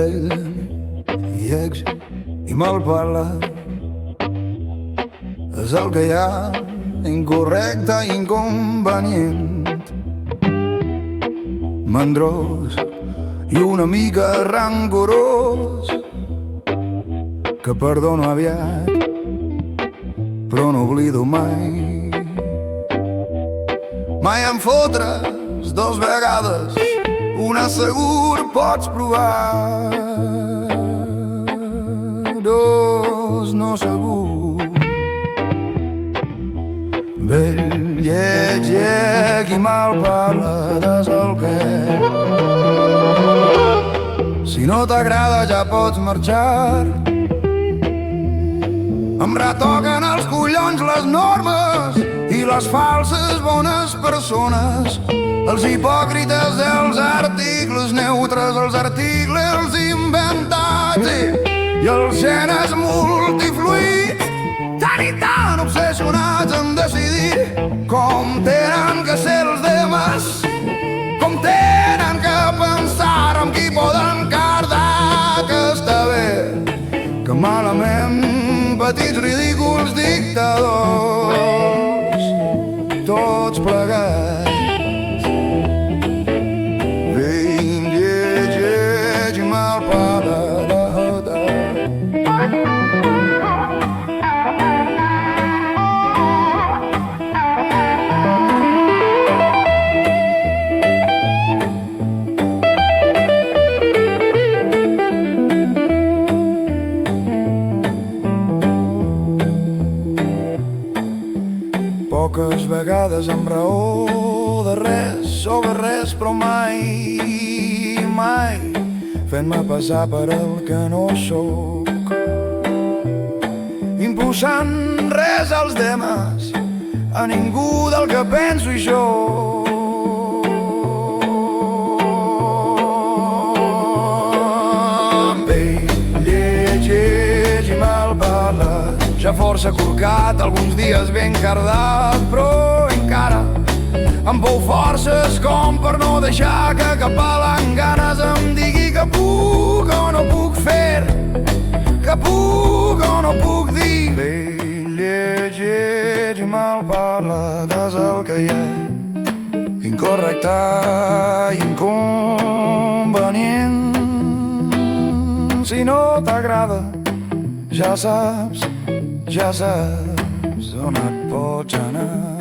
vell, lleig i mal parlat. És el que hi ha, incorrecte i inconvenient, mandrós i una mica rancorós, que perdono aviat però no oblido mai. Mai em fotres 2 vegades, una segur pots provar, 2 no segur. Vell, lleig i mal parlat és el que. Si no t'agrada ja pots marxar. Em retoquen els collons les normes i les falses bones persones, els hipòcrites dels articles neutres, els articles inventats i els genes multifluïts, tan i tan obsessionats en decidir com tenen que ser els demés, com tenen que pensar amb qui poden cardar, que està bé, que malament, petits ridículs dictadors, tots plegats. Vell, lleig i mal parlat. Poques vegades amb raó de res sobre res, però mai, mai fent-me passar per el que no sóc, imposant res als demés, a ningú del que penso i sóc. Vell, lleig i mal parlat, ja força corcat, alguns dies ben cardat, però encara amb prou forces com per no deixar que cap ganes em digui que puc o no puc fer, que puc o no puc dir. Vell, lleig i mal parlat és el que hi ha, incorrecte i inconvenient. Si no t'agrada, ja saps on et pots anar.